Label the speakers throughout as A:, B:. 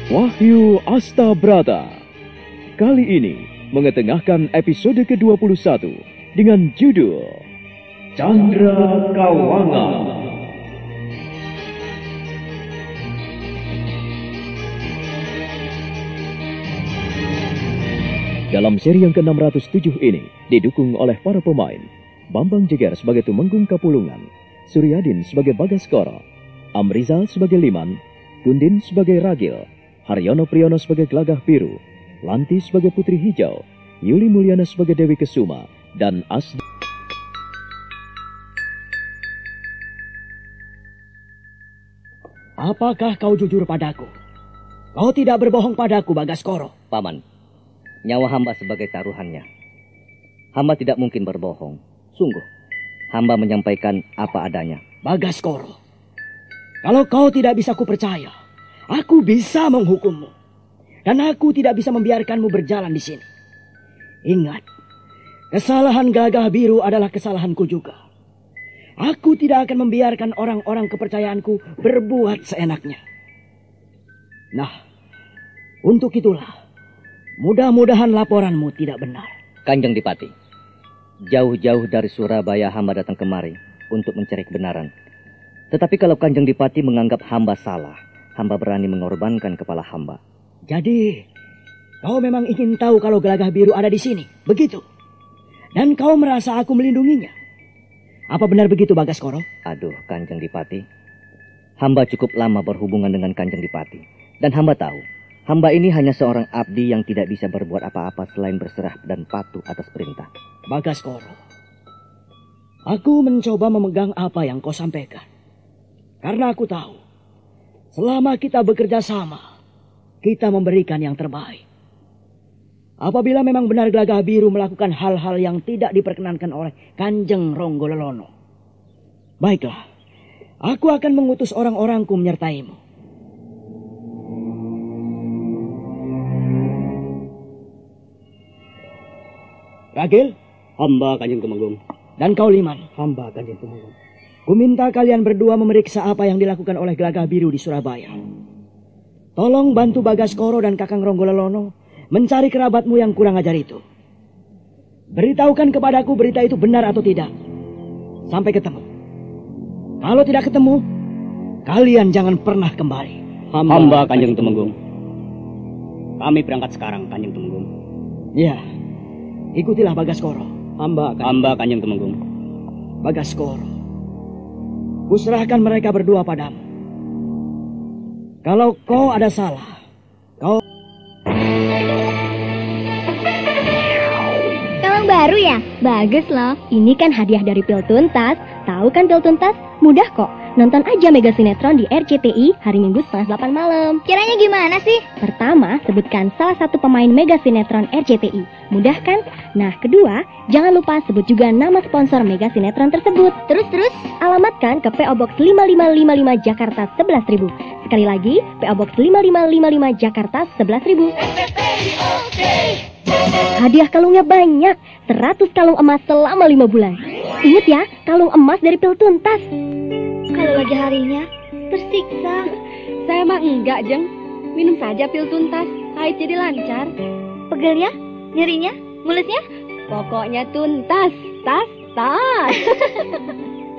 A: Wahyu Astabrata kali ini mengetengahkan episode ke-21 dengan judul Candra Kawangan. Dalam seri yang ke-607 ini didukung oleh para pemain Bambang Jeger sebagai Tumenggung Kapulungan, Suryadin sebagai Bagaskoro, Amrizal sebagai Liman, Gundin sebagai Ragil, Haryono Priyono sebagai Gelagah Biru, Lanti sebagai Putri Hijau, Yuli Mulyana sebagai Dewi Kesuma, dan Asda.
B: Apakah kau jujur padaku? Kau tidak berbohong padaku, Bagaskoro.
C: Paman, nyawa hamba sebagai taruhannya. Hamba tidak mungkin berbohong. Sungguh, hamba menyampaikan apa adanya.
B: Bagaskoro, kalau kau tidak bisa kupercaya, aku bisa menghukummu. Dan aku tidak bisa membiarkanmu berjalan di sini. Ingat, kesalahan Gelagah Biru adalah kesalahanku juga. Aku tidak akan membiarkan orang-orang kepercayaanku berbuat seenaknya. Nah, untuk itulah, mudah-mudahan laporanmu tidak benar.
C: Kanjeng Dipati, jauh-jauh dari Surabaya hamba datang kemari untuk mencari kebenaran. Tetapi kalau Kanjeng Dipati menganggap hamba salah, hamba berani mengorbankan kepala hamba.
B: Jadi, kau memang ingin tahu kalau Gelagah Biru ada di sini, begitu? Dan kau merasa aku melindunginya? Apa benar begitu, Bagaskoro?
C: Aduh, Kanjeng Dipati, hamba cukup lama berhubungan dengan Kanjeng Dipati. Dan hamba tahu, hamba ini hanya seorang abdi yang tidak bisa berbuat apa-apa selain berserah dan patuh atas perintah.
B: Bagaskoro, aku mencoba memegang apa yang kau sampaikan. Karena aku tahu, selama kita bekerja sama, kita memberikan yang terbaik. Apabila memang benar Gelagah Biru melakukan hal-hal yang tidak diperkenankan oleh Kanjeng Ronggololono, baiklah, aku akan mengutus orang-orangku menyertaimu. Ragil,
D: hamba Kanjeng Tumenggung.
B: Dan kau Liman,
D: Hamba Kanjeng Tumenggung.
B: kuminta kalian berdua memeriksa apa yang dilakukan oleh Gelagah Biru di Surabaya. Tolong bantu Bagaskoro dan Kakang Ronggololono mencari kerabatmu yang kurang ajar itu. Beritahukan kepadaku berita itu benar atau tidak. Sampai ketemu. Kalau tidak ketemu, kalian jangan pernah kembali.
D: Hamba Kanjeng Tumenggung. Kami berangkat sekarang, Kanjeng Tumenggung.
B: Ya, ikutilah Bagaskoro.
D: Hamba Kanjeng Tumenggung.
B: Bagaskoro, kuserahkan mereka berdua padamu. Kalau kau ada salah, kau...
E: Kalung baru ya? Bagus loh. Ini kan hadiah dari Pil Tuntas. Tahu kan Pil Tuntas? Mudah kok. Nonton aja Mega Sinetron di RCTI hari Minggu 7:30 malam.
F: Caranya gimana sih?
E: Pertama, sebutkan salah satu pemain Mega Sinetron RCTI. Mudah kan? Nah, kedua, jangan lupa sebut juga nama sponsor Mega Sinetron tersebut.
F: Terus?
E: Alamatkan ke PO Box 5555 Jakarta 11.000. Sekali lagi, PO Box 5555 Jakarta 11.000. Hadiah kalungnya banyak, 100 kalung emas selama 5 bulan. Ingat ya, kalung emas dari Pil Tuntas.
F: Kalau lagi harinya, tersiksa.
G: Saya mah enggak, Jeng. Minum saja Pil Tuntas, haid jadi lancar.
F: Pegelnya, nyerinya, mulusnya?
G: Pokoknya tuntas, tas.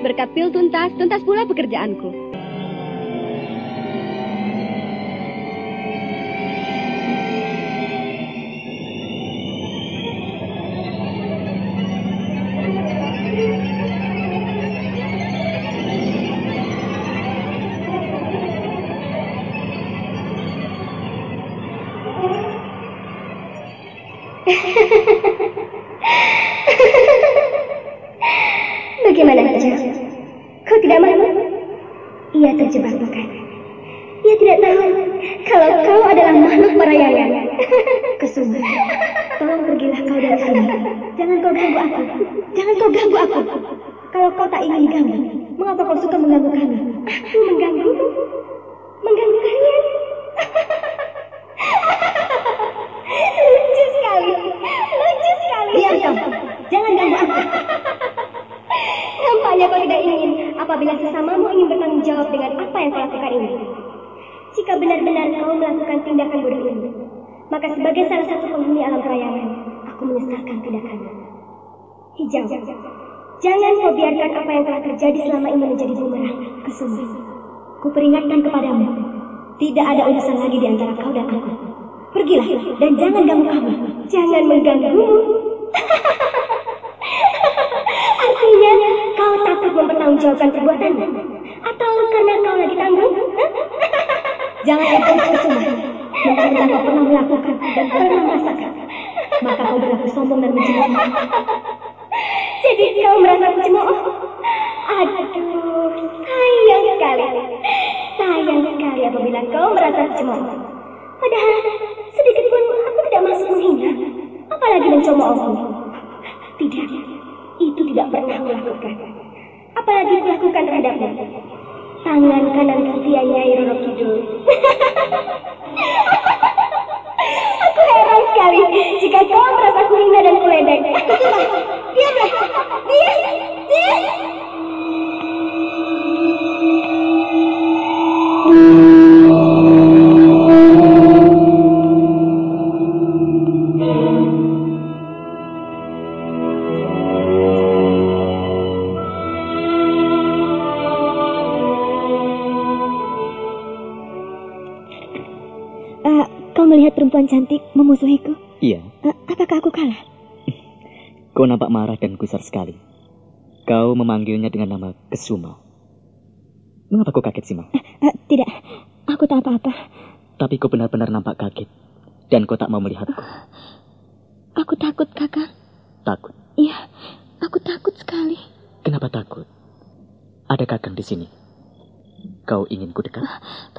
G: Berkat Pil Tuntas, tuntas pula pekerjaanku.
E: Bagaimana saja? Kau tidak malu? Ia terjebak bukan? Ia tidak tahu kalau kau adalah makhluk merayangan. Kesuma, tolong pergilah kau dari sini. Jangan kau ganggu aku. Kalau kau tak ingin diganggu, mengapa kau suka mengganggu kami? Aku mengganggu kalian. Lucu sekali. Diam kau, jangan ganggu aku. Nampaknya kau tidak ingin apabila sesamamu ingin bertanggung jawab dengan apa yang kau lakukan ini. Jika benar-benar kau melakukan melakukan tindakan bodoh ini, maka sebagai salah satu penghuni alam perayangan, aku menyesalkan tindakanmu. Hijau, jangan kau biarkan apa yang telah terjadi selama ini menjadi bumerang. Kusuma, kuperingatkan kepadamu, tidak ada urusan lagi di antara kau dan aku. Pergilah dan jangan ganggu kami. Jangan mengganggumu. Artinya kau takut mempertanggungjawabkan perbuatanmu? Atau karena kau lagi tanggung? Jangan egois Kusuma. Mentang-mentang kau pernah melakukan dan pernah merasakan, maka kau berlaku sombong dan mencemooh. Jadi kau merasa mencemooh? Aduh, sayang sekali. Sayang sekali apabila kau merasa mencemooh. Padahal sedikit pun aku tidak masuk menghina, apalagi mencemoohmu. Tidak, itu tidak pernah kulakukan. Apalagi kulakukan terhadapmu. Tangan kanan setia Nyai Roro Kidul. Aku heran sekali jika kau merasa kuhina dan kuledek. Diamlah, diam. Kau melihat perempuan cantik memusuhiku?
B: Iya.
E: Apakah aku kalah?
B: Kau nampak marah dan gusar sekali. Kau memanggilnya dengan nama Kesuma. Mengapa kau kaget, Sima?
E: Tidak, aku tak apa-apa.
B: Tapi kau benar-benar nampak kaget. Dan kau tak mau melihatku.
E: Aku takut, Kakang.
B: Takut?
E: Iya, aku takut sekali.
B: Kenapa takut? Ada Kakang di sini. Kau ingin ku dekat?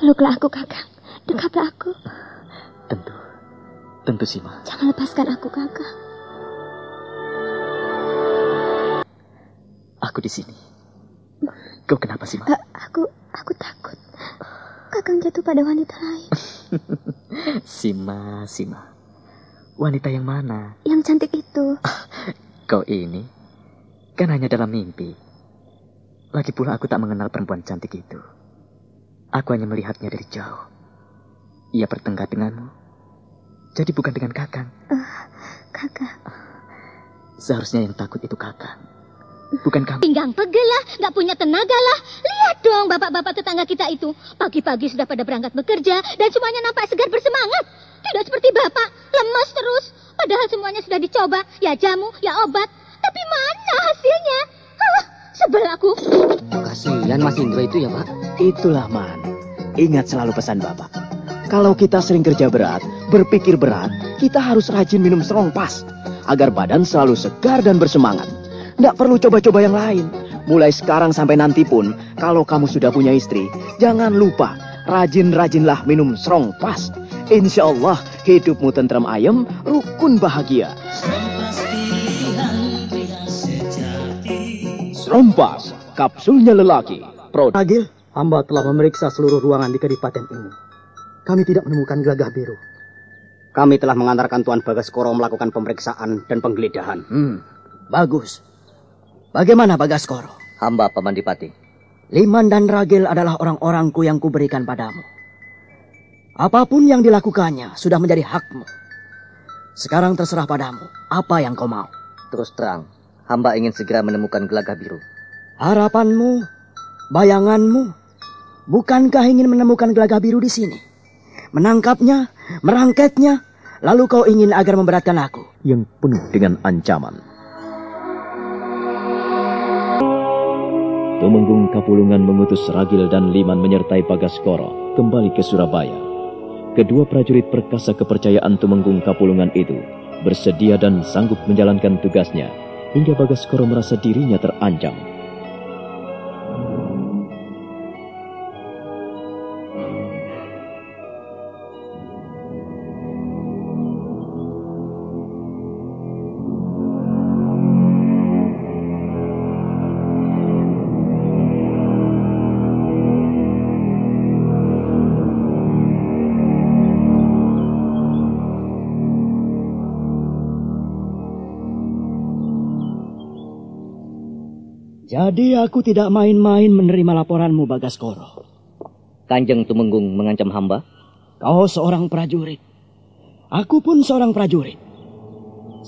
E: Peluklah aku, Kakang. Dekatlah aku.
B: Tentu Sima.
E: Jangan lepaskan aku, Kakang.
B: Aku di sini. Kau kenapa, Sima?
E: Aku takut. Kakang jatuh pada wanita lain.
B: Sima. Wanita yang mana?
E: Yang cantik itu.
B: Kau ini kan hanya dalam mimpi. Lagi pula aku tak mengenal perempuan cantik itu. Aku hanya melihatnya dari jauh. Ia bertengkar denganmu. Jadi bukan dengan Kakang.
E: Kakang.
B: Seharusnya yang takut itu Kakang, bukan kamu.
F: Pinggang pegel lah, gak punya tenaga lah. Lihat dong bapak-bapak tetangga kita itu. Pagi-pagi sudah pada berangkat bekerja dan semuanya nampak segar bersemangat. Tidak seperti bapak, lemas terus. Padahal semuanya sudah dicoba, ya jamu, ya obat. Tapi mana hasilnya? Sebel aku.
C: Kasihan Mas Indro itu ya, Pak.
A: Itulah, Man. Ingat selalu pesan Bapak. Kalau kita sering kerja berat, berpikir berat, kita harus rajin minum strong pas agar badan selalu segar dan bersemangat. Nggak perlu coba-coba yang lain. Mulai sekarang sampai nanti pun, kalau kamu sudah punya istri, jangan lupa rajin-rajinlah minum strong pas. Insya Allah hidupmu tentram ayem, rukun bahagia. Strong pas, kapsulnya lelaki.
H: Agil, hamba telah memeriksa seluruh ruangan di kadipaten ini. Kami tidak menemukan gelagah biru.
D: Kami telah mengantarkan Tuan Bagaskoro melakukan pemeriksaan dan penggeledahan.
B: Bagus. Bagaimana Bagaskoro?
C: Hamba Paman Dipati.
B: Liman dan Ragil adalah orang-orangku yang kuberikan padamu. Apapun yang dilakukannya sudah menjadi hakmu. Sekarang terserah padamu, apa yang kau mau.
C: Terus terang, hamba ingin segera menemukan gelagah biru.
B: Harapanmu, bayanganmu, bukankah ingin menemukan gelagah biru di sini? Menangkapnya, merangketnya, lalu kau ingin agar memberatkan aku.
A: Yang penuh dengan ancaman. Tumenggung Kapulungan mengutus Ragil dan Liman menyertai Bagaskoro kembali ke Surabaya. Kedua prajurit perkasa kepercayaan Tumenggung Kapulungan itu bersedia dan sanggup menjalankan tugasnya hingga Bagaskoro merasa dirinya terancam.
B: Jadi aku tidak main-main menerima laporanmu, Bagaskoro.
C: Kanjeng Tumenggung mengancam hamba?
B: Kau seorang prajurit. Aku pun seorang prajurit.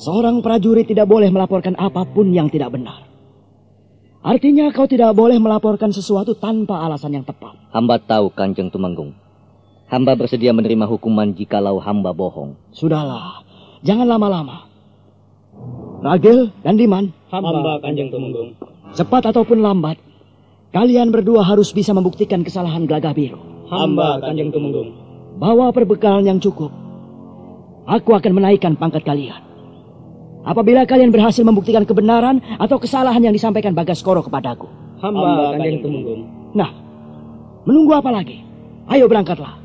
B: Seorang prajurit tidak boleh melaporkan apapun yang tidak benar. Artinya kau tidak boleh melaporkan sesuatu tanpa alasan yang tepat.
C: Hamba tahu, Kanjeng Tumenggung. Hamba bersedia menerima hukuman jikalau hamba bohong.
B: Sudahlah, jangan lama-lama. Ragil dan Liman.
D: Hamba, Kanjeng Tumenggung.
B: Cepat ataupun lambat, kalian berdua harus bisa membuktikan kesalahan Gelagah Biru.
D: Hamba, Kanjeng Tumenggung.
B: Bawa perbekalan yang cukup. Aku akan menaikkan pangkat kalian. Apabila kalian berhasil membuktikan kebenaran atau kesalahan yang disampaikan Bagaskoro kepadaku.
D: Hamba, Kanjeng Tumenggung.
B: Nah, menunggu apa lagi? Ayo berangkatlah.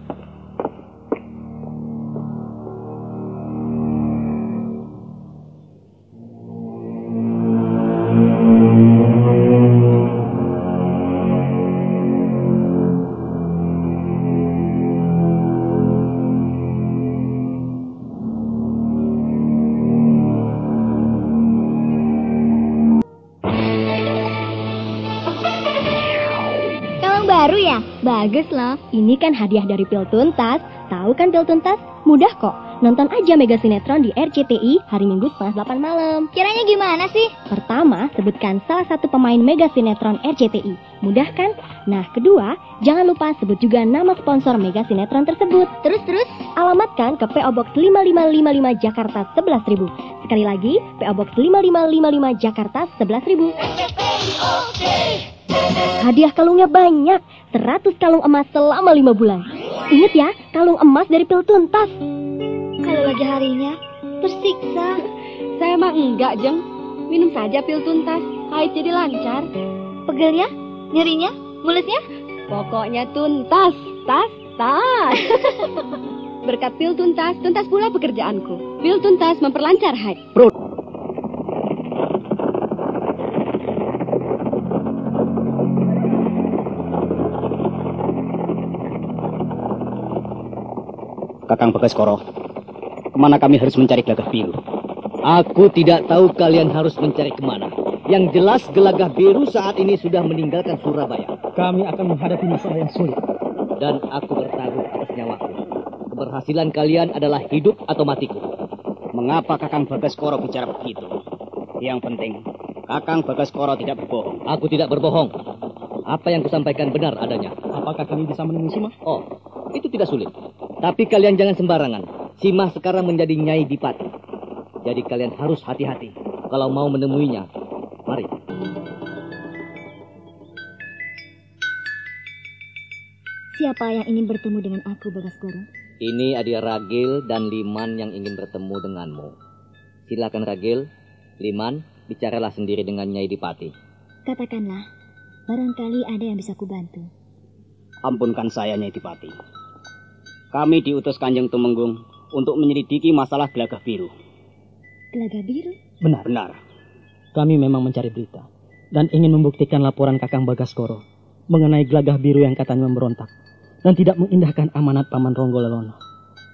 G: Baru ya? Bagus loh. Ini kan hadiah dari Pil Tuntas. Tahu kan Pil Tuntas? Mudah kok. Nonton aja Mega Sinetron di RCTI hari Minggu 7:30 malam.
F: Caranya gimana sih?
G: Pertama, sebutkan salah satu pemain Mega Sinetron RCTI. Mudah kan? Nah, kedua, jangan lupa sebut juga nama sponsor Mega Sinetron tersebut.
F: Terus?
G: Alamatkan ke PO Box 5555 Jakarta 11.000. Sekali lagi, PO Box 5555 Jakarta 11.000. Hadiah kalungnya banyak, 100 kalung emas selama 5 bulan. Ingat ya, kalung emas dari Pil Tuntas.
F: Kalau lagi harinya, tersiksa.
G: Saya mah enggak, Jeng. Minum saja Pil Tuntas, haid jadi lancar.
F: Pegelnya? Nyerinya? Mulusnya?
G: Pokoknya tuntas, tas. Berkat Pil Tuntas, tuntas pula pekerjaanku. Pil Tuntas memperlancar haid.
D: Kakang Bagaskoro, kemana kami harus mencari Gelagah Biru?
C: Aku tidak tahu kalian harus mencari kemana. Yang jelas Gelagah Biru saat ini sudah meninggalkan Surabaya.
H: Kami akan menghadapi masalah yang sulit.
C: Dan aku bertaruh atas nyawaku. Keberhasilan kalian adalah hidup atau matiku.
D: Mengapa Kakang Bagaskoro bicara begitu? Yang penting, Kakang Bagaskoro tidak berbohong.
C: Aku tidak berbohong. Apa yang kusampaikan benar adanya.
H: Apakah kami bisa menemui Simah?
C: Oh, itu tidak sulit. Tapi kalian jangan sembarangan. Simah sekarang menjadi Nyai Dipati. Jadi kalian harus hati-hati kalau mau menemuinya. Mari.
F: Siapa yang ingin bertemu dengan aku, Bagaskoro?
C: Ini Adia Ragil dan Liman yang ingin bertemu denganmu. Silakan Ragil, Liman, bicaralah sendiri dengan Nyai Dipati.
F: Katakanlah, barangkali ada yang bisa kubantu.
D: Ampunkan saya, Nyai Dipati. Kami diutus Kanjeng Tumenggung untuk menyelidiki masalah Gelagah Biru.
F: Gelagah Biru?
D: Benar.
H: Kami memang mencari berita dan ingin membuktikan laporan Kakang Bagaskoro mengenai Gelagah Biru yang katanya memberontak dan tidak mengindahkan amanat Paman Ronggo Lelono.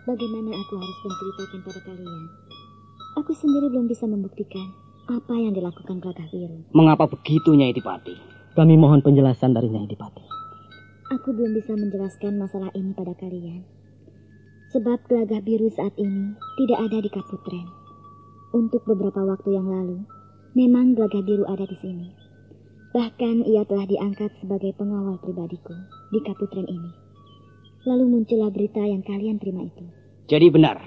F: Bagaimana aku harus menceritakan pada kalian? Aku sendiri belum bisa membuktikan apa yang dilakukan Gelagah Biru.
D: Mengapa begitu, Nyai Dipati?
H: Kami mohon penjelasan dari Nyai Dipati.
F: Aku belum bisa menjelaskan masalah ini pada kalian. Sebab Gelagah Biru saat ini tidak ada di Kaputren. Untuk beberapa waktu yang lalu, memang Gelagah Biru ada di sini. Bahkan ia telah diangkat sebagai pengawal pribadiku di Kaputren ini. Lalu muncullah berita yang kalian terima itu.
D: Jadi benar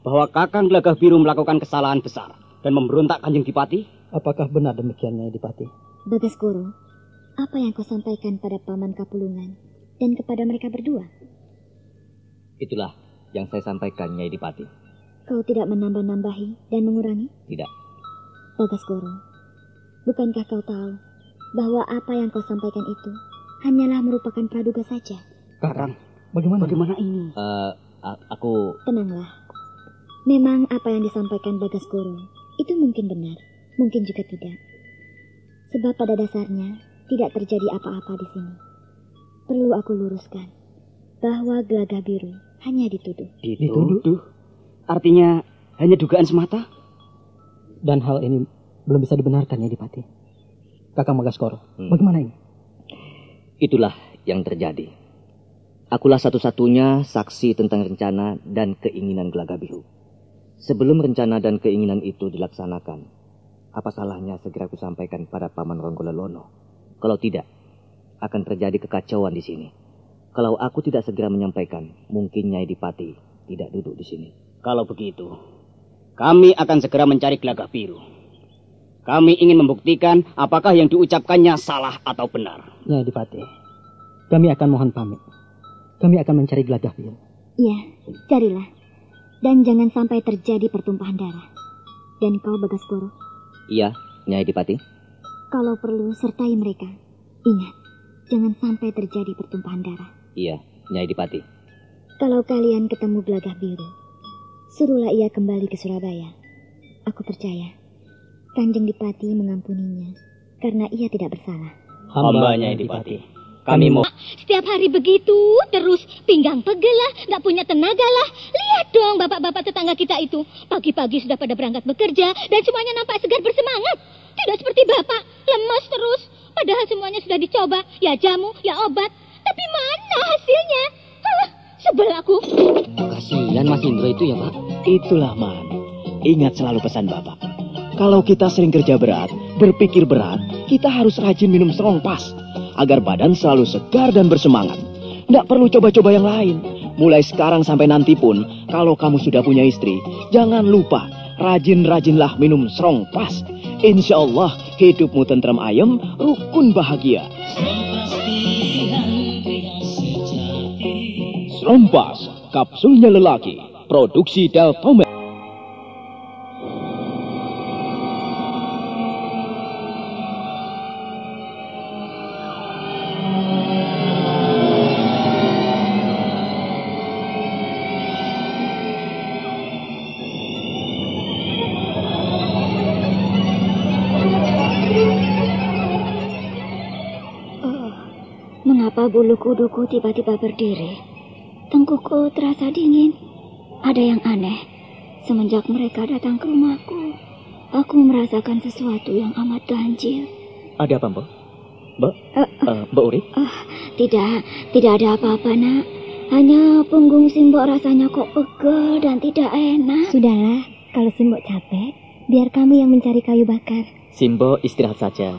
D: bahwa Kakang Gelagah Biru melakukan kesalahan besar dan memberontak Kanjeng Dipati?
H: Apakah benar demikian, Nyai Dipati?
F: Bagaskoro, apa yang kau sampaikan pada Paman Kapulungan dan kepada mereka berdua?
C: Itulah yang saya sampaikan, Nyai Dipati.
F: Kau tidak menambah-nambahi dan mengurangi?
C: Tidak.
F: Bagaskoro, bukankah kau tahu bahwa apa yang kau sampaikan itu hanyalah merupakan praduga saja?
D: Kakang,
H: bagaimana
D: ini?
C: Aku...
F: Tenanglah. Memang apa yang disampaikan Bagaskoro itu mungkin benar, mungkin juga tidak. Sebab pada dasarnya tidak terjadi apa-apa di sini. Perlu aku luruskan bahwa Gelagah Biru hanya dituduh.
D: Dituduh? Artinya hanya dugaan semata?
H: Dan hal ini belum bisa dibenarkan, Nyai Dipati. Kakang Bagaskoro, bagaimana ini?
C: Itulah yang terjadi. Akulah satu-satunya saksi tentang rencana dan keinginan Gelagah Biru. Sebelum rencana dan keinginan itu dilaksanakan, apa salahnya segera aku sampaikan pada Paman Ronggolelona? Kalau tidak, akan terjadi kekacauan di sini. Kalau aku tidak segera menyampaikan, mungkin Nyai Dipati tidak duduk di sini.
D: Kalau begitu, kami akan segera mencari Gelagah Biru. Kami ingin membuktikan apakah yang diucapkannya salah atau benar.
H: Nyai Dipati, kami akan mohon pamit. Kami akan mencari Gelagah Biru.
E: Iya, carilah. Dan jangan sampai terjadi pertumpahan darah. Dan kau, Bagaskoro?
C: Iya, Nyai Dipati.
E: Kalau perlu, sertai mereka. Ingat, jangan sampai terjadi pertumpahan darah.
C: Iya, Nyai Dipati.
E: Kalau kalian ketemu Gelagah Biru, suruhlah ia kembali ke Surabaya. Aku percaya, Kanjeng Dipati mengampuninya, karena ia tidak bersalah.
D: Hamba Nyai Dipati. Kami mau...
F: Setiap hari begitu, terus pinggang pegel lah, nggak punya tenaga lah. Lihat dong bapak-bapak tetangga kita itu. Pagi-pagi sudah pada berangkat bekerja dan semuanya nampak segar bersemangat. Tidak seperti bapak, lemas terus. Padahal semuanya sudah dicoba, ya jamu, ya obat. Tapi mana hasilnya? Sebel aku.
C: Kasihan Mas Indro itu ya, Pak.
B: Itulah, Man. Ingat selalu pesan Bapak. Kalau kita sering kerja berat, berpikir berat, kita harus rajin minum strong pas. Agar badan selalu segar dan bersemangat. Tidak perlu coba-coba yang lain. Mulai sekarang sampai nanti pun, kalau kamu sudah punya istri, jangan lupa, rajin-rajinlah minum strong pas. Insya Allah, hidupmu tentram ayem, rukun bahagia. Strong Pas, kapsulnya lelaki, produksi Deltomed.
E: Mengapa bulu kuduku tiba-tiba berdiri? Tengkukku terasa dingin. Ada yang aneh. Semenjak mereka datang ke rumahku, aku merasakan sesuatu yang amat ganjil.
B: Ada apa, Mbak? Mbak Urip?
E: Tidak ada apa-apa, Nak. Hanya punggung Simbok rasanya kok pegel dan tidak enak.
G: Sudahlah, kalau Simbok capek, biar kami yang mencari kayu bakar.
H: Simbok istirahat saja.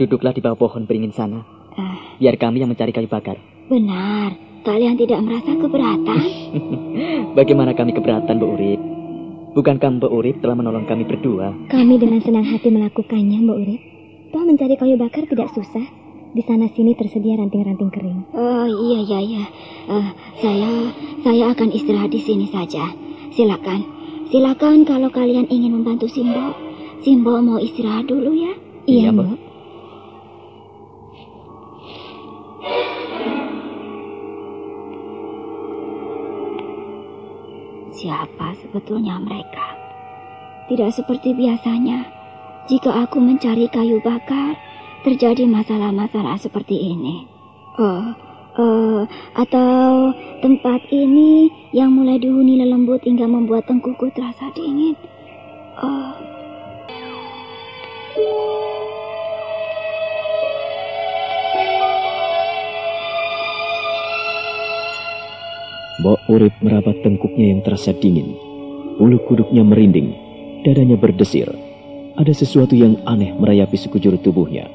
H: Duduklah di bawah pohon beringin sana. Biar kami yang mencari kayu bakar.
E: Benar, kalian tidak merasa keberatan?
H: Bagaimana kami keberatan, Mbak Urip? Bukankah Mbak Urip telah menolong kami berdua?
G: Kami dengan senang hati melakukannya, Mbak Urip. Toh mencari kayu bakar tidak susah. Di sana sini tersedia ranting-ranting kering.
E: Oh iya. Saya akan istirahat di sini saja. Silakan kalau kalian ingin membantu Simbok. Simbok mau istirahat dulu ya?
G: Iya, Mbak.
E: Siapa sebetulnya mereka? Tidak seperti biasanya. Jika aku mencari kayu bakar, terjadi masalah-masalah seperti ini. Atau tempat ini yang mulai dihuni lelembut hingga membuat tengkuku terasa dingin.
A: Mbok Urip merapat tengkuknya yang terasa dingin. Bulu kuduknya merinding, dadanya berdesir. Ada sesuatu yang aneh merayapi sekujur tubuhnya.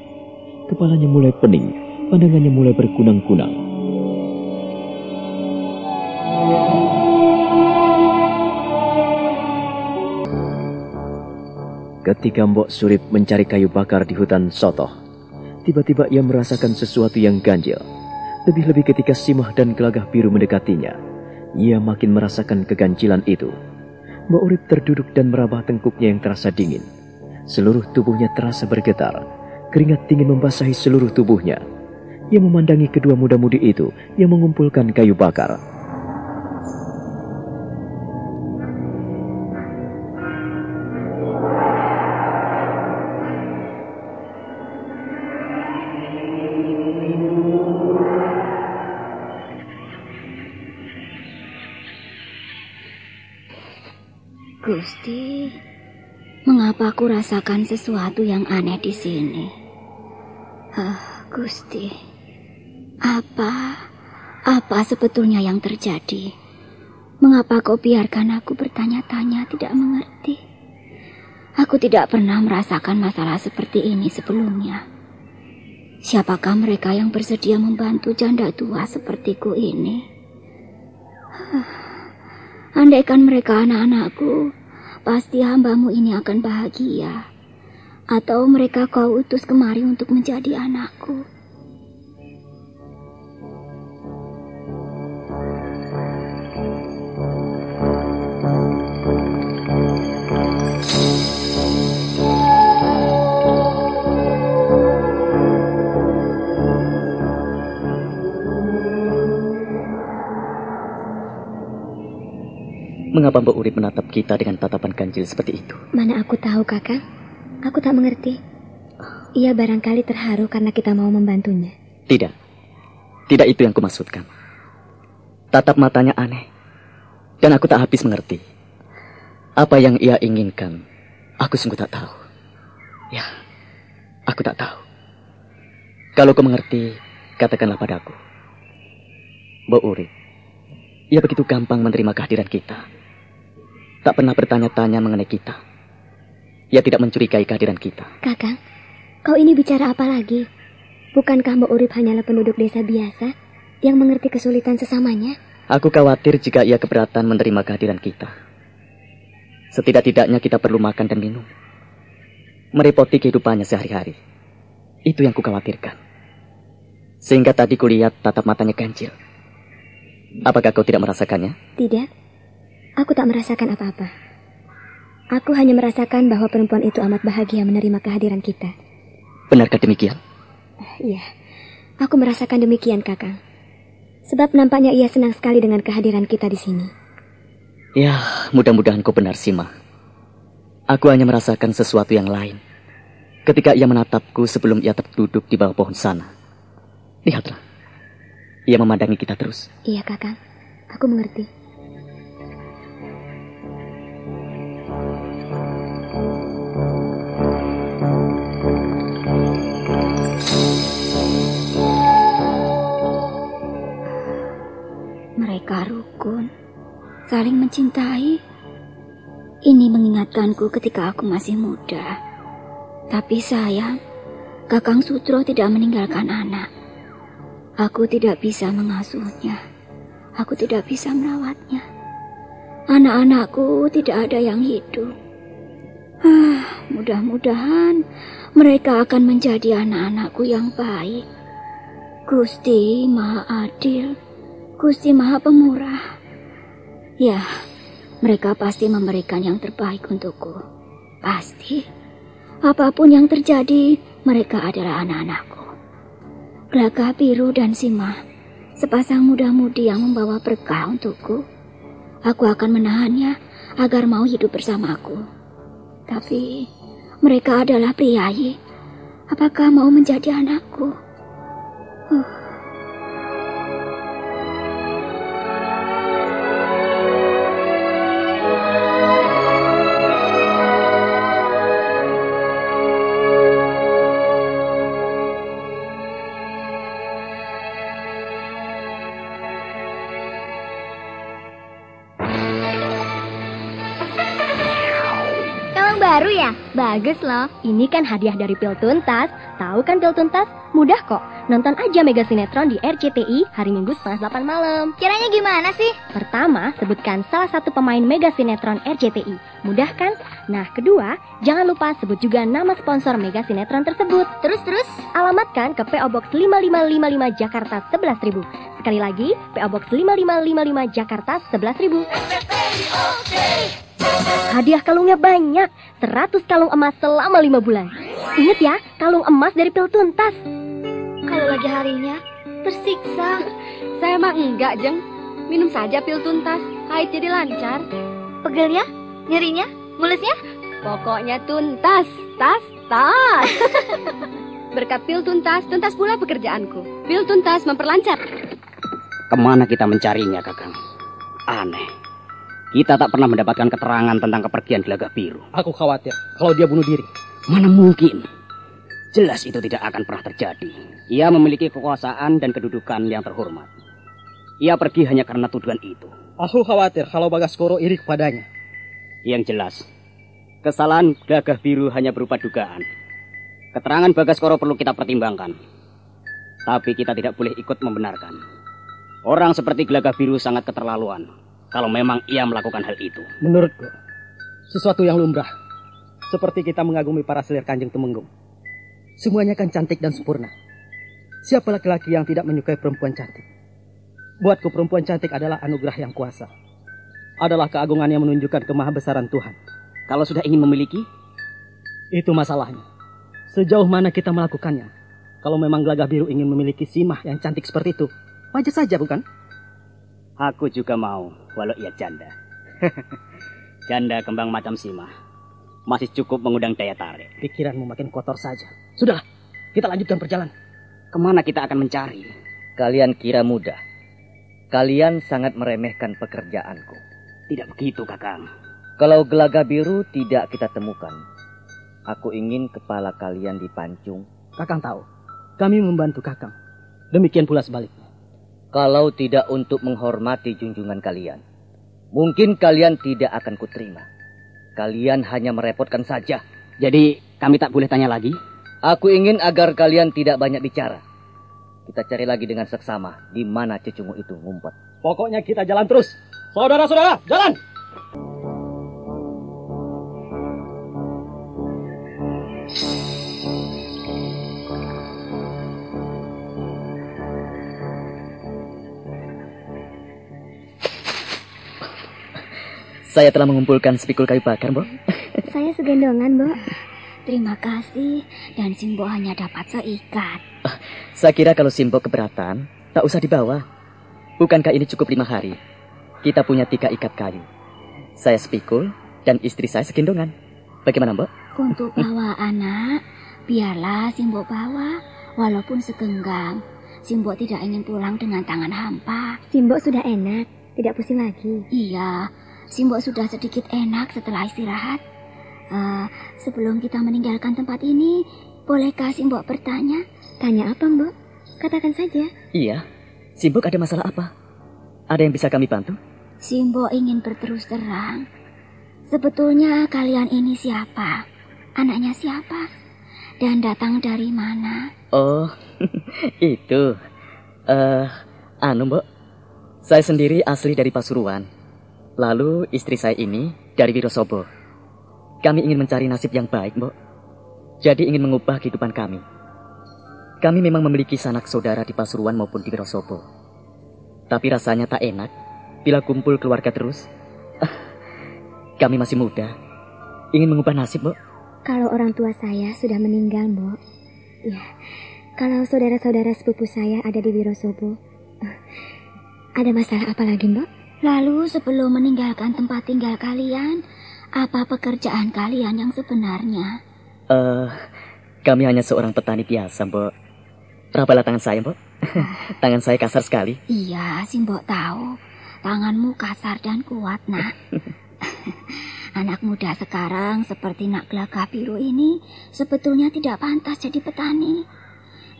A: Kepalanya mulai pening, pandangannya mulai berkunang-kunang. Ketika Mbok Surip mencari kayu bakar di hutan Sotoh, tiba-tiba ia merasakan sesuatu yang ganjil. Lebih-lebih ketika Simah dan Gelagah Biru mendekatinya. Ia makin merasakan keganjilan itu. Mbok Urip terduduk dan meraba tengkuknya yang terasa dingin. Seluruh tubuhnya terasa bergetar. Keringat dingin membasahi seluruh tubuhnya. Ia memandangi kedua muda-mudi itu yang mengumpulkan kayu bakar.
E: Gusti, mengapa aku rasakan sesuatu yang aneh di sini? Gusti,
F: Apa sebetulnya yang terjadi? Mengapa kau biarkan aku bertanya-tanya tidak mengerti? Aku tidak pernah merasakan masalah seperti ini sebelumnya. Siapakah mereka yang bersedia membantu janda tua sepertiku ini? Andaikan mereka anak-anakku, pasti hambamu ini akan bahagia. Atau mereka kau utus kemari untuk menjadi anakku.
C: Mengapa Mbak Urip menatap kita dengan tatapan ganjil seperti itu?
G: Mana aku tahu, Kakang. Aku tak mengerti. Ia barangkali terharu karena kita mau membantunya.
C: Tidak. Tidak itu yang kumaksudkan. Tatap matanya aneh. Dan aku tak habis mengerti. Apa yang ia inginkan, aku sungguh tak tahu. Ya, aku tak tahu. Kalau kau mengerti, katakanlah padaku. Mbak Urip, ia begitu gampang menerima kehadiran kita. Tak pernah bertanya-tanya mengenai kita. Ia tidak mencurigai kehadiran kita.
G: Kakang, kau ini bicara apa lagi? Bukankah Mbak Urip hanyalah penduduk desa biasa yang mengerti kesulitan sesamanya?
C: Aku khawatir jika ia keberatan menerima kehadiran kita. Setidak-tidaknya kita perlu makan dan minum. Merepoti kehidupannya sehari-hari. Itu yang kukhawatirkan. Sehingga tadi kulihat tatap matanya ganjil. Apakah kau tidak merasakannya?
G: Tidak. Aku tak merasakan apa-apa. Aku hanya merasakan bahwa perempuan itu amat bahagia menerima kehadiran kita.
C: Benarkah demikian?
G: Iya, aku merasakan demikian, Kakang. Sebab nampaknya ia senang sekali dengan kehadiran kita di sini.
C: Ya, mudah-mudahan kau benar, Sima. Aku hanya merasakan sesuatu yang lain. Ketika ia menatapku sebelum ia terduduk di bawah pohon sana. Lihatlah. Ia memandangi kita terus.
G: Iya, Kakang. Aku mengerti.
F: Mereka rukun, saling mencintai. Ini mengingatkanku ketika aku masih muda. Tapi sayang, Kakang Sutro tidak meninggalkan anak. Aku tidak bisa mengasuhnya. Aku tidak bisa merawatnya. Anak-anakku tidak ada yang hidup. Mudah-mudahan mereka akan menjadi anak-anakku yang baik. Gusti Maha Adil, Gusti Maha Pemurah. Ya, mereka pasti memberikan yang terbaik untukku. Pasti. Apapun yang terjadi, mereka adalah anak-anakku. Glagah Biru dan Sima, sepasang muda-mudi yang membawa berkah untukku. Aku akan menahannya agar mau hidup bersamaku. Tapi mereka adalah priayi. Apakah mau menjadi anakku?
G: Baru ya? Bagus loh. Ini kan hadiah dari Pil Tuntas. Tahu kan Pil Tuntas? Mudah kok. Nonton aja Mega Sinetron di RCTI hari Minggu 7:30 malam.
F: Caranya gimana sih?
G: Pertama, sebutkan salah satu pemain Mega Sinetron RCTI. Mudah kan? Nah, kedua, jangan lupa sebut juga nama sponsor Mega Sinetron tersebut.
F: Terus?
G: Alamatkan ke PO Box 5555 Jakarta 11.000. Sekali lagi, PO Box 5555 Jakarta 11.000. Hadiah kalungnya banyak, 100 kalung emas selama 5 bulan. Ingat ya, kalung emas dari Pil Tuntas.
F: Kalau lagi harinya, tersiksa.
I: Saya mah enggak, Jeng. Minum saja Pil Tuntas, haid jadi lancar.
F: Pegelnya, nyerinya, mulusnya?
I: Pokoknya tuntas, tas. Berkat Pil Tuntas, tuntas pula pekerjaanku. Pil Tuntas memperlancar.
D: Kemana kita mencarinya, Kakang? Aneh. Kita tak pernah mendapatkan keterangan tentang kepergian Glagah Biru.
H: Aku khawatir kalau dia bunuh diri.
D: Mana mungkin? Jelas itu tidak akan pernah terjadi. Ia memiliki kekuasaan dan kedudukan yang terhormat. ia pergi hanya karena tuduhan itu.
H: Aku khawatir kalau Bagaskoro iri kepadanya.
D: Yang jelas, kesalahan Gagah Biru hanya berupa dugaan. Keterangan Bagaskoro perlu kita pertimbangkan. Tapi kita tidak boleh ikut membenarkan. Orang seperti Gagah Biru sangat keterlaluan kalau memang ia melakukan hal itu.
H: Menurutku, sesuatu yang lumrah. Seperti kita mengagumi para selir Kanjeng Tumenggung. Semuanya kan cantik dan sempurna. Siapa laki-laki yang tidak menyukai perempuan cantik? Buatku perempuan cantik adalah anugerah yang kuasa. Adalah keagungan yang menunjukkan kemahabesaran Tuhan.
D: Kalau sudah ingin memiliki,
H: itu masalahnya. Sejauh mana kita melakukannya? Kalau memang Gagah Biru ingin memiliki Simah yang cantik seperti itu, wajar saja bukan?
D: aku juga mau, walau ia janda. Janda kembang macam Simah masih cukup mengundang daya tarik.
H: Pikiranmu makin kotor saja. Sudahlah, kita lanjutkan perjalanan.
D: Kemana kita akan mencari?
C: Kalian kira mudah. Kalian sangat meremehkan pekerjaanku.
D: Tidak begitu, Kakang.
C: Kalau Gelaga Biru tidak kita temukan, aku ingin kepala kalian dipancung.
H: Kakang tahu, kami membantu Kakang. Demikian pula sebaliknya.
C: Kalau tidak untuk menghormati junjungan kalian, mungkin kalian tidak akan kuterima. Kalian hanya merepotkan saja.
D: Jadi kami tak boleh tanya lagi?
C: Aku ingin agar kalian tidak banyak bicara. Kita cari lagi dengan seksama di mana cecungu itu ngumpet.
H: Pokoknya kita jalan terus. Saudara-saudara, jalan!
C: Saya telah mengumpulkan sepikul kayu bakar, Mbok.
E: Saya segendongan, Mbok.
F: Terima kasih, dan Simbo hanya dapat seikat.
C: Saya kira kalau Simbo keberatan, tak usah dibawa. Bukankah ini cukup 5 hari? Kita punya 3 ikat kayu. Saya sepikul, dan istri saya segendongan. Bagaimana, Mbok?
F: Untuk bawa anak, biarlah Simbo bawa, walaupun segenggam. Simbo tidak ingin pulang dengan tangan hampa.
E: Simbo sudah enak, tidak pusing lagi.
F: Iya, Simbo sudah sedikit enak setelah istirahat. Sebelum kita meninggalkan tempat ini, bolehkah Simbo bertanya?
E: Tanya apa, Mbok? Katakan saja.
C: Iya, Simbok ada masalah apa? Ada yang bisa kami bantu?
F: Simbo ingin berterus terang. Sebetulnya kalian ini siapa? Anaknya siapa? Dan datang dari mana?
C: Oh, itu. Mbok. Saya sendiri asli dari Pasuruan. Lalu istri saya ini dari Wirosobo. Kami ingin mencari nasib yang baik, Mbok. Jadi ingin mengubah kehidupan kami. Kami memang memiliki sanak saudara di Pasuruan maupun di Wirosobo. Tapi rasanya tak enak bila kumpul keluarga terus. Kami masih muda. Ingin mengubah nasib, Mbok.
E: Kalau orang tua saya sudah meninggal, Mbok. Ya, kalau saudara-saudara sepupu saya ada di Wirosobo. Ada masalah apa lagi, Mbok?
F: Lalu sebelum meninggalkan tempat tinggal kalian, apa pekerjaan kalian yang sebenarnya?
C: Kami hanya seorang petani biasa, Mbok. Rabalah tangan saya, Mbok. Tangan saya kasar sekali.
F: Iya, Simbok tahu. Tanganmu kasar dan kuat, Nak. Anak muda sekarang seperti Nak Gelaga Biru ini sebetulnya tidak pantas jadi petani.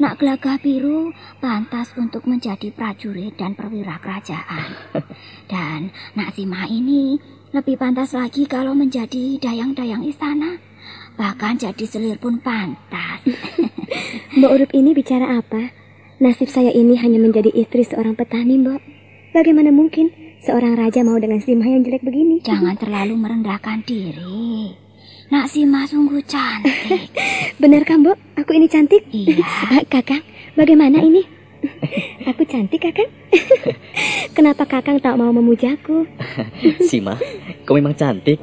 F: Nak Gelaga Biru pantas untuk menjadi prajurit dan perwira kerajaan. Dan Nak Simah ini lebih pantas lagi kalau menjadi dayang-dayang istana. Bahkan jadi selir pun pantas.
E: Mbok Urup ini bicara apa? Nasib saya ini hanya menjadi istri seorang petani, Mbok. Bagaimana mungkin seorang raja mau dengan Simah yang jelek begini?
F: Jangan terlalu merendahkan diri. Nak Simah sungguh cantik.
E: Benarkah, Mbok? Aku ini cantik?
F: Iya.
E: Kakang, bagaimana ini? Aku cantik, Kakang? Kenapa Kakang tak mau memujaku?
C: Simah, kau memang cantik.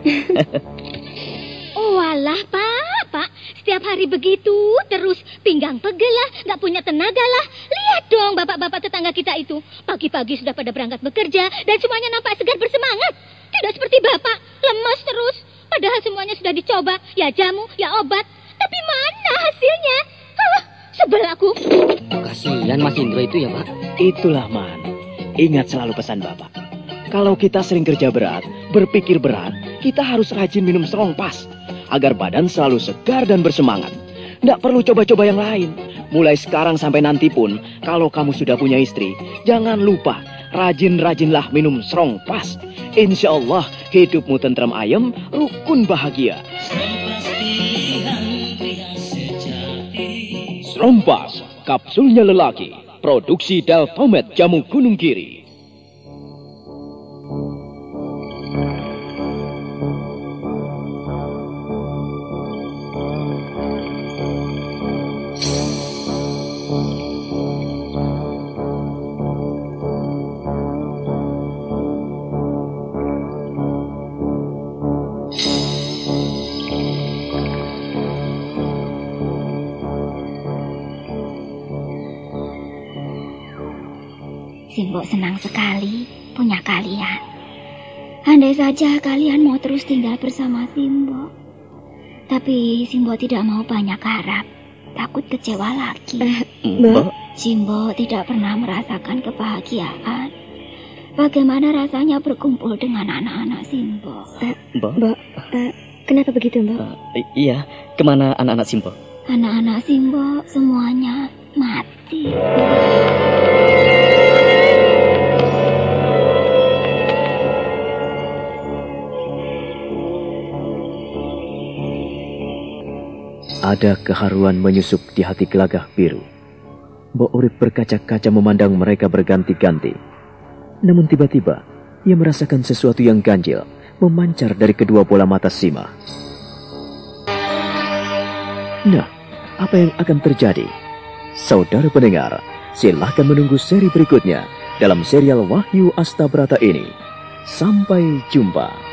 F: Oh alah, Pak. Setiap hari begitu, terus pinggang pegel lah, nggak punya tenaga lah. Lihat dong bapak-bapak tetangga kita itu. Pagi-pagi sudah pada berangkat bekerja, dan semuanya nampak segar bersemangat. Tidak seperti bapak, lemas terus. Padahal semuanya sudah dicoba, ya jamu, ya obat. Tapi mana hasilnya? Sebel aku.
D: Kasihan Mas Indro itu ya, Pak.
B: Itulah, Man. Ingat selalu pesan bapak. Kalau kita sering kerja berat, berpikir berat, kita harus rajin minum strong pas. Agar badan selalu segar dan bersemangat. Nggak perlu coba-coba yang lain. Mulai sekarang sampai nanti pun, kalau kamu sudah punya istri, jangan lupa
A: rajin-rajinlah minum Strongpas. Insya Allah hidupmu tentram ayem, rukun bahagia. Strongpas, kapsulnya lelaki, produksi Deltomed Jamu Gunung Kiri.
E: Simbo senang sekali punya kalian. Andai saja kalian mau terus tinggal bersama Simbo. Tapi Simbo tidak mau banyak harap. Takut kecewa lagi.
G: Mbak.
E: Simbo tidak pernah merasakan kebahagiaan. Bagaimana rasanya berkumpul dengan anak-anak Simbo?
G: Mbak, kenapa begitu, Mbak?
C: Iya, kemana anak-anak Simbo?
E: Anak-anak Simbo semuanya mati.
A: Ada keharuan menyusup di hati Gelagah Biru. Mbok Urip berkaca-kaca memandang mereka berganti-ganti. Namun tiba-tiba, ia merasakan sesuatu yang ganjil memancar dari kedua bola mata Sima. Nah, apa yang akan terjadi? Saudara pendengar, silahkan menunggu seri berikutnya dalam serial Wahyu Astabrata ini. Sampai jumpa.